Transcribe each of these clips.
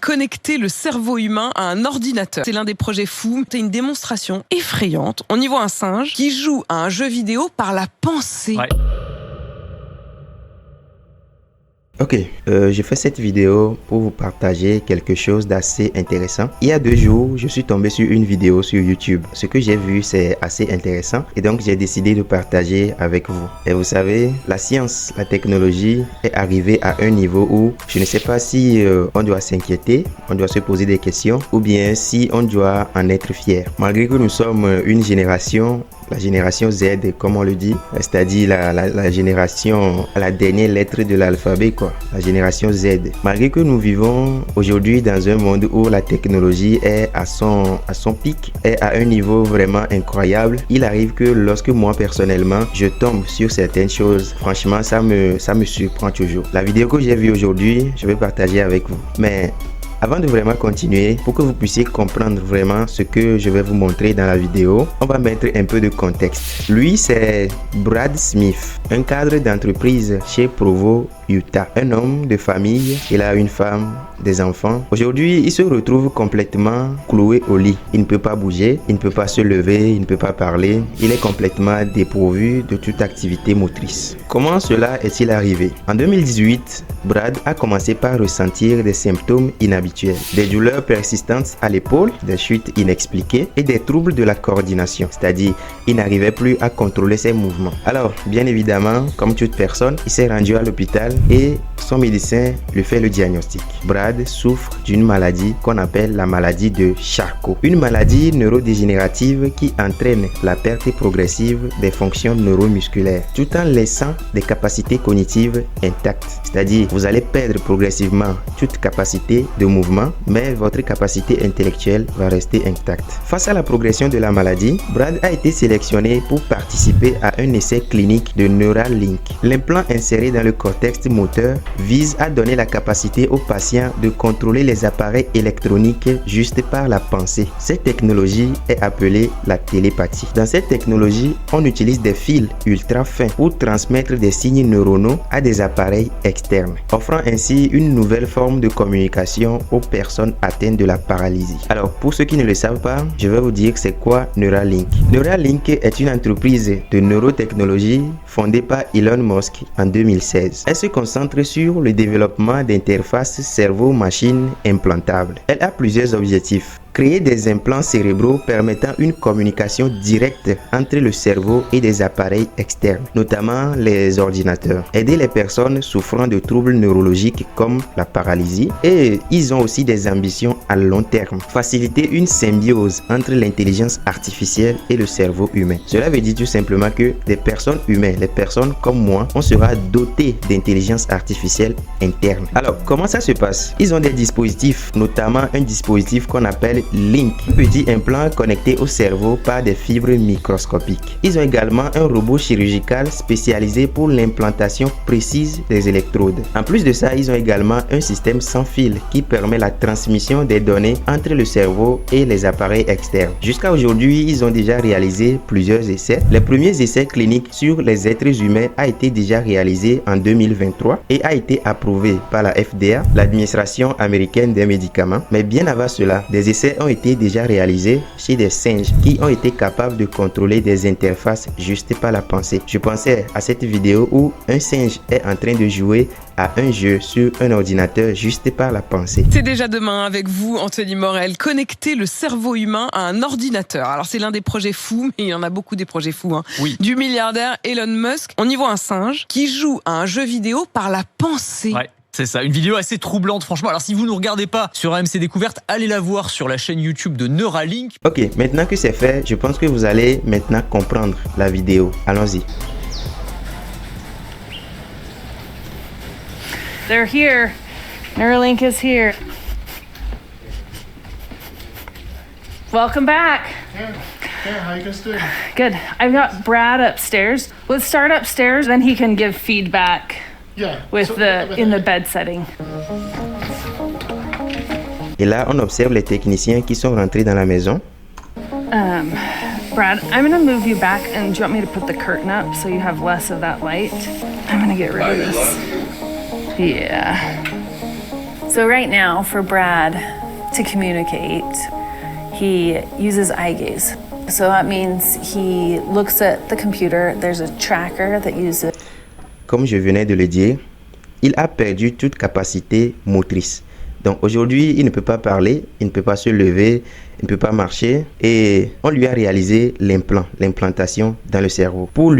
Connecter le cerveau humain à un ordinateur. C'est l'un des projets fous. C'est une démonstration effrayante. On y voit un singe qui joue à un jeu vidéo par la pensée. Ouais. Ok, je fais cette vidéo pour vous partager quelque chose d'assez intéressant. Il y a 2 jours, je suis tombé sur une vidéo sur YouTube. Ce que j'ai vu, c'est assez intéressant et donc j'ai décidé de partager avec vous. Et vous savez, la science, la technologie est arrivée à un niveau où je ne sais pas si on doit s'inquiéter, on doit se poser des questions ou bien si on doit en être fier. Malgré que nous sommes une génération, la génération Z, comme on le dit, c'est-à-dire la génération à la dernière lettre de l'alphabet, quoi, la génération Z. Malgré que nous vivons aujourd'hui dans un monde où la technologie est à son pic, est à un niveau vraiment incroyable, il arrive que lorsque moi personnellement, je tombe sur certaines choses, franchement, ça me surprend toujours. La vidéo que j'ai vue aujourd'hui, je vais partager avec vous. Mais avant de vraiment continuer, pour que vous puissiez comprendre vraiment ce que je vais vous montrer dans la vidéo, on va mettre un peu de contexte. Lui, c'est Brad Smith, un cadre d'entreprise chez Provo, Utah. Un homme de famille, il a une femme, des enfants. Aujourd'hui, il se retrouve complètement cloué au lit. Il ne peut pas bouger, il ne peut pas se lever, il ne peut pas parler. Il est complètement dépourvu de toute activité motrice. Comment cela est-il arrivé? En 2018, Brad a commencé par ressentir des symptômes inhabituels, des douleurs persistantes à l'épaule, des chutes inexpliquées et des troubles de la coordination, c'est-à-dire il n'arrivait plus à contrôler ses mouvements. Alors, bien évidemment, comme toute personne, il s'est rendu à l'hôpital et son médecin lui fait le diagnostic. Brad souffre d'une maladie qu'on appelle la maladie de Charcot, une maladie neurodégénérative qui entraîne la perte progressive des fonctions neuromusculaires tout en laissant des capacités cognitives intactes, c'est-à-dire vous allez perdre progressivement toute capacité de mouvement, mais votre capacité intellectuelle va rester intacte. Face à la progression de la maladie, Brad a été sélectionné pour participer à un essai clinique de Neuralink. L'implant inséré dans le cortex moteur vise à donner la capacité aux patients de contrôler les appareils électroniques juste par la pensée. Cette technologie est appelée la télépathie. Dans cette technologie, on utilise des fils ultra fins pour transmettre des signes neuronaux à des appareils externes, offrant ainsi une nouvelle forme de communication aux personnes atteintes de la paralysie. Alors, pour ceux qui ne le savent pas, je vais vous dire c'est quoi Neuralink. Neuralink est une entreprise de neurotechnologie fondée par Elon Musk en 2016. Elle se concentre sur le développement d'interfaces cerveau-machine implantables. Elle a plusieurs objectifs. Créer des implants cérébraux permettant une communication directe entre le cerveau et des appareils externes, notamment les ordinateurs. Aider les personnes souffrant de troubles neurologiques comme la paralysie. Et ils ont aussi des ambitions à long terme. Faciliter une symbiose entre l'intelligence artificielle et le cerveau humain. Cela veut dire tout simplement que des personnes humaines, les personnes comme moi, on sera doté d'intelligence artificielle interne. Alors, comment ça se passe? Ils ont des dispositifs, notamment un dispositif qu'on appelle Link, un petit implant connecté au cerveau par des fibres microscopiques. Ils ont également un robot chirurgical spécialisé pour l'implantation précise des électrodes. En plus de ça, ils ont également un système sans fil qui permet la transmission des données entre le cerveau et les appareils externes. Jusqu'à aujourd'hui, ils ont déjà réalisé plusieurs essais. Les premiers essais cliniques sur les êtres humains a été déjà réalisé en 2023 et a été approuvé par la FDA, l'administration américaine des médicaments. Mais bien avant cela, des essais ont été déjà réalisés chez des singes qui ont été capables de contrôler des interfaces juste par la pensée. Je pensais à cette vidéo où un singe est en train de jouer à un jeu sur un ordinateur juste par la pensée. C'est déjà demain avec vous, Anthony Morel. Connecter le cerveau humain à un ordinateur. Alors c'est l'un des projets fous, mais il y en a beaucoup des projets fous, hein. Oui. Du milliardaire Elon Musk. On y voit un singe qui joue à un jeu vidéo par la pensée. Ouais. C'est ça, une vidéo assez troublante franchement. Alors si vous ne nous regardez pas sur AMC Découverte, allez la voir sur la chaîne YouTube de Neuralink. Ok, maintenant que c'est fait, je pense que vous allez maintenant comprendre la vidéo. Allons-y. They're here. Neuralink is here. Welcome back. Yeah, how you guys doing? Good. I've got Brad upstairs. Let's start upstairs, then he can give feedback. Yeah. With in the bed setting. Et là, on observe les techniciens qui sont rentrés dans la maison. Brad, I'm gonna move you back, and do you want me to put the curtain up so you have less of that light? I'm gonna get rid of this. Yeah. So right now, for Brad to communicate, he uses eye gaze. So that means he looks at the computer. There's a tracker that uses... Comme je venais de le dire, il a perdu toute capacité motrice. Donc aujourd'hui, il ne peut pas parler, il ne peut pas se lever, il ne peut pas marcher. Et on lui a réalisé l'implantation dans le cerveau pour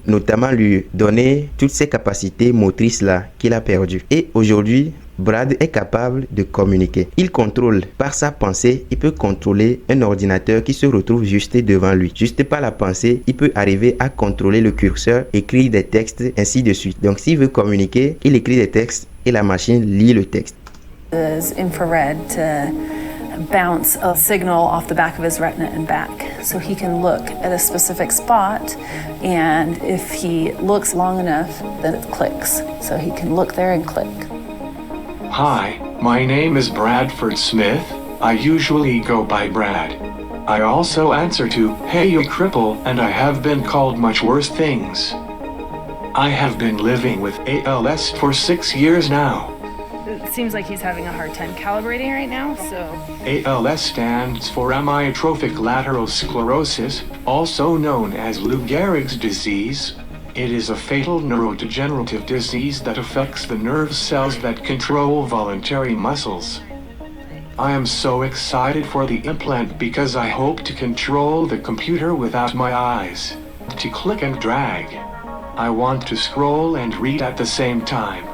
notamment lui donner toutes ces capacités motrices là qu'il a perdues. Et aujourd'hui, Brad est capable de communiquer. Il contrôle par sa pensée, il peut contrôler un ordinateur qui se retrouve juste devant lui. Juste par la pensée, il peut arriver à contrôler le curseur, écrire des textes, ainsi de suite. Donc s'il veut communiquer, il écrit des textes et la machine lit le texte. Infrared to bounce a signal off the back of his retina and back, so he can look at a specific spot, and if he looks long enough, then it clicks. So he can look there and click. Hi, my name is Bradford Smith. I usually go by Brad. I also answer to, "Hey you cripple," and I have been called much worse things. I have been living with ALS for 6 years now. It seems like he's having a hard time calibrating right now, so... ALS stands for amyotrophic lateral sclerosis, also known as Lou Gehrig's disease. It is a fatal neurodegenerative disease that affects the nerve cells that control voluntary muscles. I am so excited for the implant because I hope to control the computer without my eyes. To click and drag. I want to scroll and read at the same time.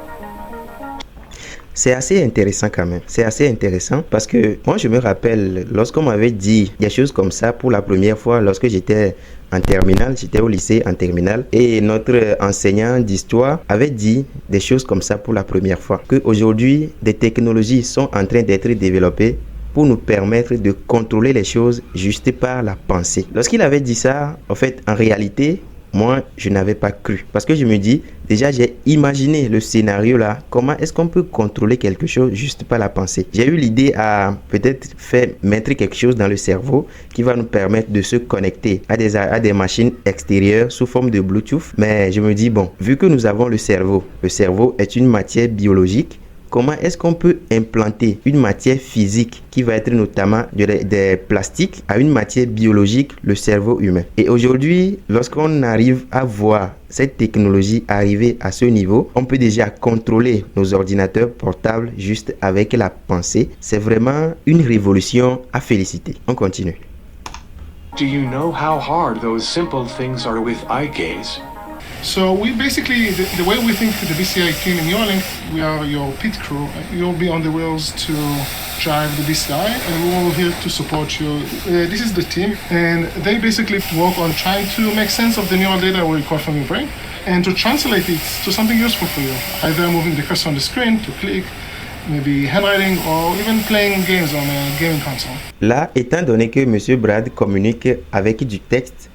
C'est assez intéressant quand même. C'est assez intéressant parce que moi je me rappelle lorsqu'on m'avait dit des choses comme ça pour la première fois lorsque j'étais en terminale, j'étais au lycée en terminale et notre enseignant d'histoire avait dit des choses comme ça pour la première fois. Qu'aujourd'hui des technologies sont en train d'être développées pour nous permettre de contrôler les choses juste par la pensée. Lorsqu'il avait dit ça, en fait, en réalité, moi, je n'avais pas cru. Parce que je me dis, déjà, j'ai imaginé le scénario là. Comment est-ce qu'on peut contrôler quelque chose juste par la pensée? J'ai eu l'idée à peut-être mettre quelque chose dans le cerveau qui va nous permettre de se connecter à des machines extérieures sous forme de Bluetooth. Mais je me dis, bon, vu que nous avons le cerveau est une matière biologique. Comment est-ce qu'on peut implanter une matière physique qui va être notamment des plastiques à une matière biologique, le cerveau humain? Et aujourd'hui, lorsqu'on arrive à voir cette technologie arriver à ce niveau, on peut déjà contrôler nos ordinateurs portables juste avec la pensée. C'est vraiment une révolution à féliciter. On continue. Do you know how hard those simple things are with eye gaze? So we basically, the way we think the BCI team in Neuralink, we are your pit crew. You'll be on the wheels to drive the BCI and we're all here to support you. This is the team and they basically work on trying to make sense of the neural data we record from your brain and to translate it to something useful for you. Either moving the cursor on the screen to click, maybe handwriting or even playing games on a gaming console. Là, étant donné que M. Brad communique avec du texte,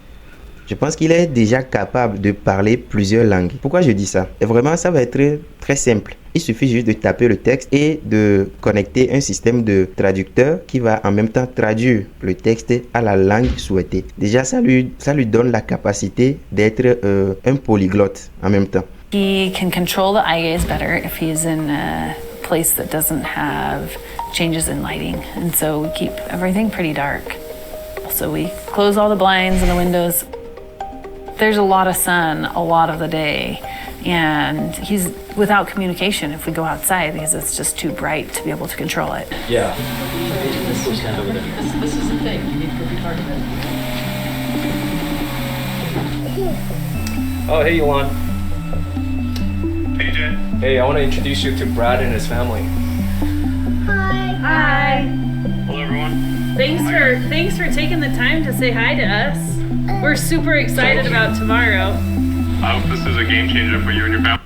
je pense qu'il est déjà capable de parler plusieurs langues. Pourquoi je dis ça? Et vraiment, ça va être très simple. Il suffit juste de taper le texte et de connecter un système de traducteur qui va en même temps traduire le texte à la langue souhaitée. Déjà, ça lui donne la capacité d'être un polyglotte en même temps. He can control the eye gaze better if he's in a place that doesn't have changes in lighting. And so we keep everything pretty dark. So we close all the blinds and the windows. There's a lot of sun a lot of the day, and he's without communication if we go outside because it's just too bright to be able to control it. Yeah. This is the thing. You need to be targeted. Oh, hey, Yuan. Hey, Jen. Hey, I want to introduce you to Brad and his family. Hi. Hello, everyone. Thanks for taking the time to say hi to us. We're super excited about tomorrow. I hope this is a game changer for you and your family.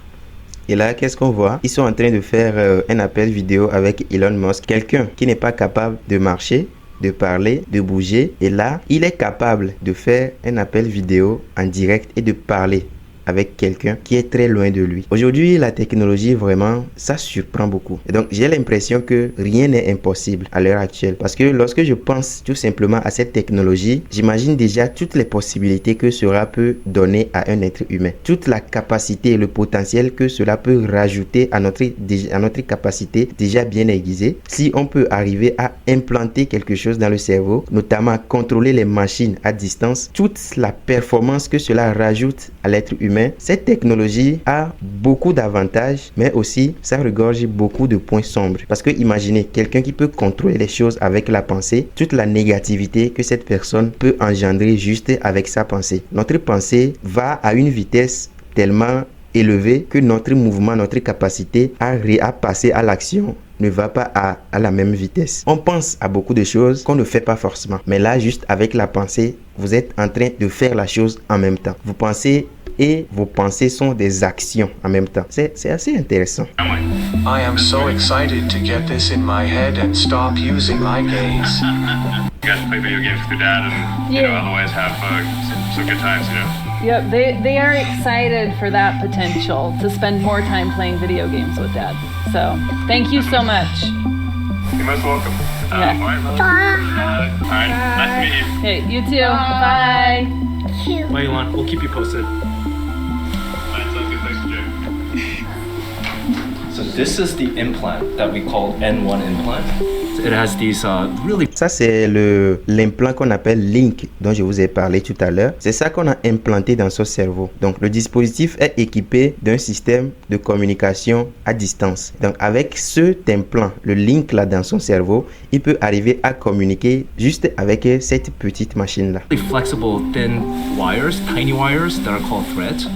Et là, qu'est-ce qu'on voit? Ils sont en train de faire un appel vidéo avec Elon Musk. Quelqu'un qui n'est pas capable de marcher, de parler, de bouger. Et là, il est capable de faire un appel vidéo en direct et de parler avec quelqu'un qui est très loin de lui. Aujourd'hui, la technologie, vraiment, ça surprend beaucoup. Et donc, j'ai l'impression que rien n'est impossible à l'heure actuelle. Parce que lorsque je pense tout simplement à cette technologie, j'imagine déjà toutes les possibilités que cela peut donner à un être humain. Toute la capacité et le potentiel que cela peut rajouter à notre capacité déjà bien aiguisée. Si on peut arriver à implanter quelque chose dans le cerveau, notamment à contrôler les machines à distance, toute la performance que cela rajoute à l'être humain, cette technologie a beaucoup d'avantages, mais aussi ça regorge beaucoup de points sombres. Parce que imaginez quelqu'un qui peut contrôler les choses avec la pensée, toute la négativité que cette personne peut engendrer juste avec sa pensée. Notre pensée va à une vitesse tellement élevée que notre mouvement, notre capacité à passer à l'action ne va pas à la même vitesse. On pense à beaucoup de choses qu'on ne fait pas forcément. Mais là, juste avec la pensée, vous êtes en train de faire la chose en même temps. Vous pensez et vos pensées sont des actions en même temps. C'est assez intéressant. I am so excited to get this in my head and stop using my gaze. You guys play video games with your dad and, you know, otherwise have some good times, you know? Yep, they are excited for that potential to spend more time playing video games with Dad. So, thank you so much. You're most welcome. Yeah. All right, nice to meet you. Hey, you too. Bye. Bye, Elon. We'll keep you posted. All right, sounds good. Thanks, Jay. So this is the implant that we call N1 implant. It has these really... Ça, c'est l'implant qu'on appelle Link, dont je vous ai parlé tout à l'heure. C'est ça qu'on a implanté dans son cerveau. Donc, le dispositif est équipé d'un système de communication à distance. Donc, avec cet implant, le Link là dans son cerveau, il peut arriver à communiquer juste avec cette petite machine-là. flexible thin wires, tiny wires that are called threads.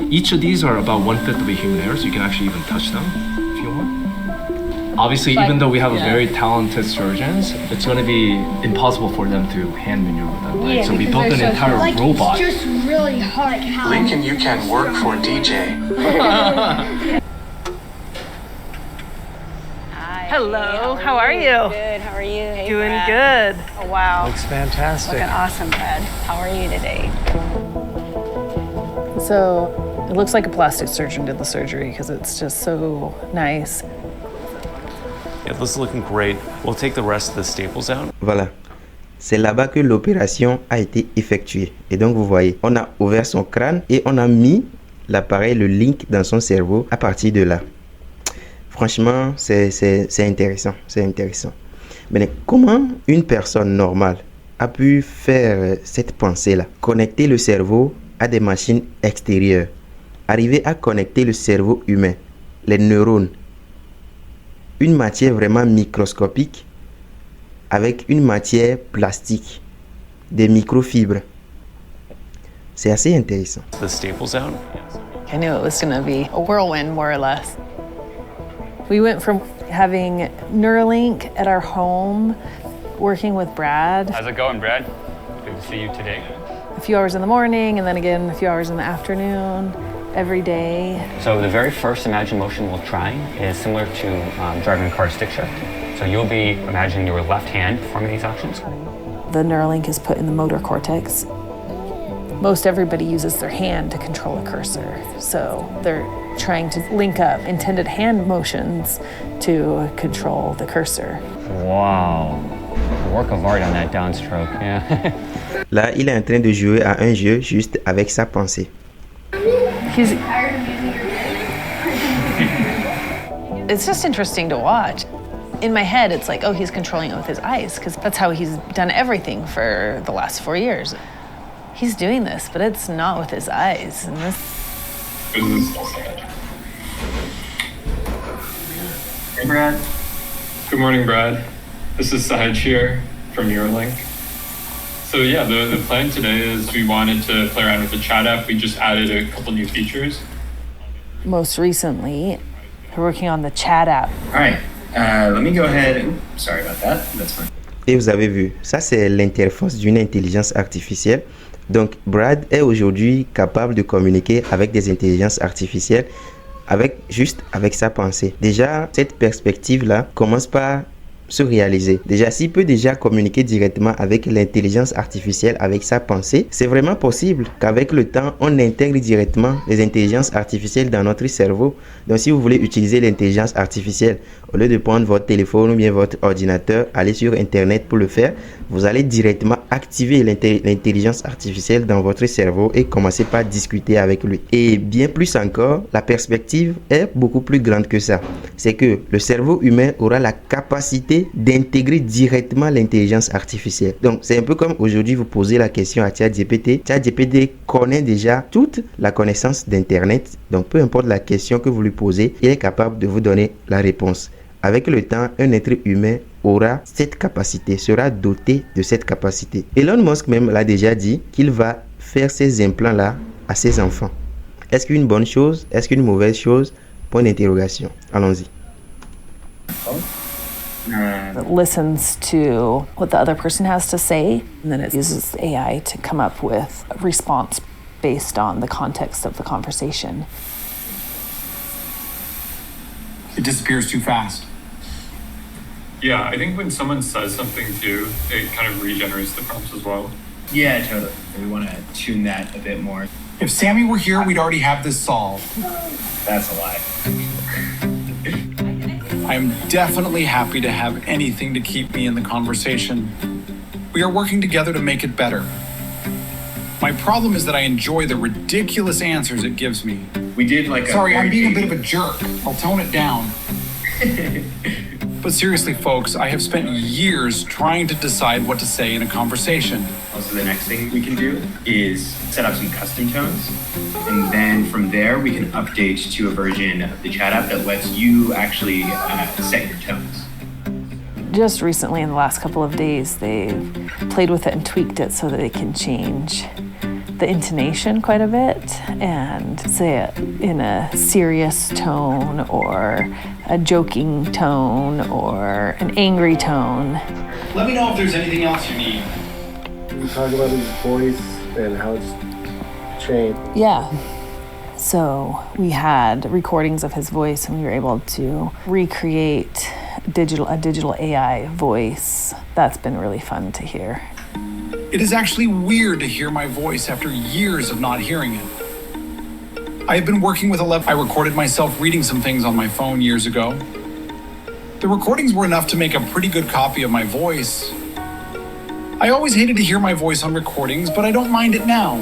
Each of these are about 1/5 of a human hair, so you can actually even touch them if you want. Obviously, even though we have a very talented surgeons, it's going to be impossible for them to hand maneuver them, right? So we built an entire robot. It's just really hard. Lincoln, you can work for DJ. Hello, how are you? Good, how are you? Hey, Doing Brad. good. Oh, wow. Looks fantastic. Looking awesome, Brad. How are you today? So, it looks like a plastic surgeon did the surgery because it's just so nice. Yeah, this is looking great. We'll take the rest of the staples out. Voilà. C'est là-bas que l'opération a été effectuée. Et donc, vous voyez, on a ouvert son crâne et on a mis l'appareil, le Link, dans son cerveau à partir de là. Franchement, c'est intéressant. C'est intéressant. Mais comment une personne normale a pu faire cette pensée-là? Connecter le cerveau à des machines extérieures. Arriver à connecter le cerveau humain, les neurones, une matière vraiment microscopique avec une matière plastique, des microfibres. C'est assez intéressant. The staples out. I knew it was going to be a whirlwind, more or less. We went from having Neuralink at our home, working with Brad. How's it going, Brad? Good to see you today. A few hours in the morning and then again a few hours in the afternoon, every day. So the very first Imagine Motion we'll try is similar to driving a car stick shift. So you'll be imagining your left hand performing these actions. The Neuralink is put in the motor cortex. Most everybody uses their hand to control a cursor. So they're trying to link up intended hand motions to control the cursor. Wow. Work of art on that downstroke. Yeah. Là, il est en train de jouer à un jeu juste avec sa pensée. It's just interesting to watch. In my head, it's like, oh, he's controlling it with his eyes, because that's how he's done everything for the last 4 years. He's doing this, but it's not with his eyes. And this... Hey, Brad. Good morning, Brad. This is Sahaj here from Neuralink. So yeah, the plan today is we wanted to play around with the chat app. We just added a couple new features. Most recently, we're working on the chat app. All right, let me go ahead and, sorry about that, that's fine. Et vous avez vu, ça c'est l'interface d'une intelligence artificielle. Donc Brad est aujourd'hui capable de communiquer avec des intelligences artificielles juste avec sa pensée. Déjà, cette perspective-là commence par se réaliser. Déjà, s'il peut déjà communiquer directement avec l'intelligence artificielle, avec sa pensée, c'est vraiment possible qu'avec le temps, on intègre directement les intelligences artificielles dans notre cerveau. Donc, si vous voulez utiliser l'intelligence artificielle, au lieu de prendre votre téléphone ou bien votre ordinateur, aller sur Internet pour le faire, vous allez directement activer l'intelligence artificielle dans votre cerveau et commencer par discuter avec lui. Et bien plus encore, la perspective est beaucoup plus grande que ça. C'est que le cerveau humain aura la capacité d'intégrer directement l'intelligence artificielle. Donc, c'est un peu comme aujourd'hui, vous posez la question à ChatGPT. ChatGPT connaît déjà toute la connaissance d'Internet. Donc, peu importe la question que vous lui posez, il est capable de vous donner la réponse. Avec le temps, un être humain aura cette capacité, sera doté de cette capacité. Elon Musk même l'a déjà dit qu'il va faire ces implants-là à ses enfants. Est-ce qu'une bonne chose? Est-ce qu'une mauvaise chose? Point d'interrogation. Allons-y. It listens to what the other person has to say, and then it uses AI to come up with a response based on the context of the conversation. It disappears too fast. Yeah, I think when someone says something too, it kind of regenerates the prompts as well. Yeah, totally. We want to tune that a bit more. If Sammy were here, we'd already have this solved. That's a lie. I'm definitely happy to have anything to keep me in the conversation. We are working together to make it better. My problem is that I enjoy the ridiculous answers it gives me. We did Sorry, I'm being a bit of a jerk. I'll tone it down. But seriously, folks, I have spent years trying to decide what to say in a conversation. Also, the next thing we can do is set up some custom tones. And then from there, we can update to a version of the chat app that lets you actually set your tones. Just recently, in the last couple of days, they've played with it and tweaked it so that they can change the intonation quite a bit and say it in a serious tone or a joking tone or an angry tone. Let me know if there's anything else you need. We talk about his voice and how it's changed. Yeah. So we had recordings of his voice and we were able to recreate a digital AI voice. That's been really fun to hear. It is actually weird to hear my voice after years of not hearing it. I have been working with I recorded myself reading some things on my phone years ago. The recordings were enough to make a pretty good copy of my voice. I always hated to hear my voice on recordings, but I don't mind it now.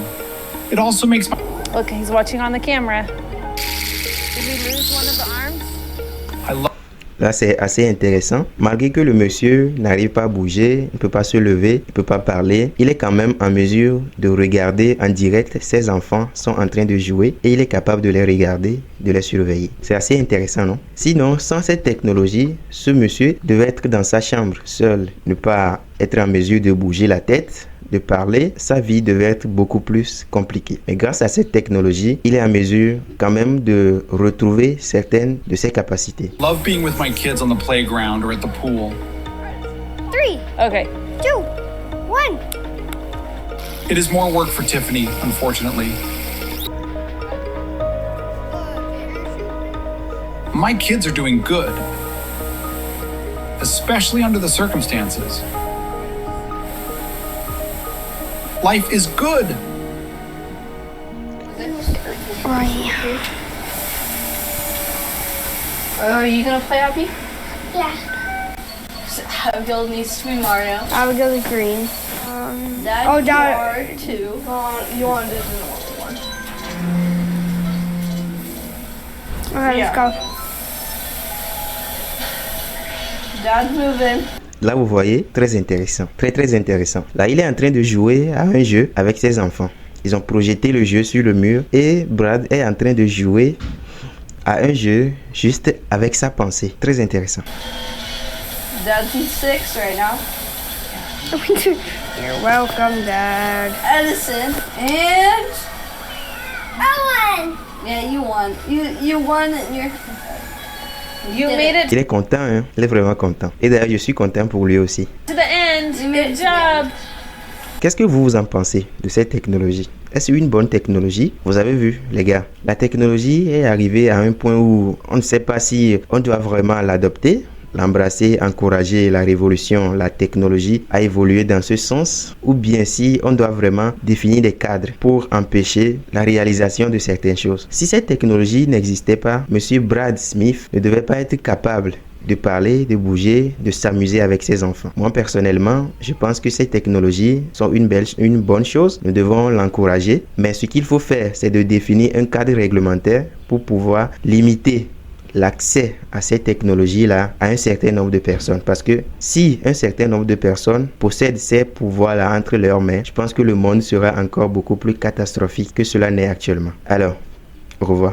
It also makes my... Look, he's watching on the camera. Did we lose one of the arms? Là, c'est assez intéressant. Malgré que le monsieur n'arrive pas à bouger, il ne peut pas se lever, il ne peut pas parler, il est quand même en mesure de regarder en direct ses enfants sont en train de jouer et il est capable de les regarder, de les surveiller. C'est assez intéressant, non? Sinon, sans cette technologie, ce monsieur devait être dans sa chambre seul, ne pas être en mesure de bouger la tête, de parler, sa vie devait être beaucoup plus compliquée. Mais grâce à cette technologie, il est en mesure quand même de retrouver certaines de ses capacités. Love being with my kids on the playground or at the pool. 3. Okay. 2. 1. It is more work for Tiffany, unfortunately. My kids are doing good, especially under the circumstances. Life is good. Are you gonna play Abby? Yeah. So Abigail needs to be Mario. Abigail is green. Dad, Dad. you are 2. You want to do the normal one. Alright, let's go. Dad's moving. Là, vous voyez, très intéressant, très intéressant. Là, il est en train de jouer à un jeu avec ses enfants. Ils ont projeté le jeu sur le mur et Brad est en train de jouer à un jeu juste avec sa pensée. Très intéressant. Dad's in 6 right now. You're welcome, Dad. Edison and Owen! yeah, you won. You won and you made it Il est content, hein? Il est vraiment content. Et d'ailleurs, je suis content pour lui aussi. to the end. Good job. Qu'est-ce que vous en pensez de cette technologie? Est-ce une bonne technologie? Vous avez vu, les gars, la technologie est arrivée à un point où on ne sait pas si on doit vraiment l'adopter l'embrasser, encourager la révolution, la technologie à évoluer dans ce sens, ou bien si on doit vraiment définir des cadres pour empêcher la réalisation de certaines choses. Si cette technologie n'existait pas, Monsieur Brad Smith ne devait pas être capable de parler, de bouger, de s'amuser avec ses enfants. Moi, personnellement, je pense que ces technologies sont une bonne chose. Nous devons l'encourager. Mais ce qu'il faut faire, c'est de définir un cadre réglementaire pour pouvoir limiter l'accès à ces technologies-là à un certain nombre de personnes. Parce que si un certain nombre de personnes possèdent ces pouvoirs-là entre leurs mains, je pense que le monde sera encore beaucoup plus catastrophique que cela n'est actuellement. Alors, au revoir.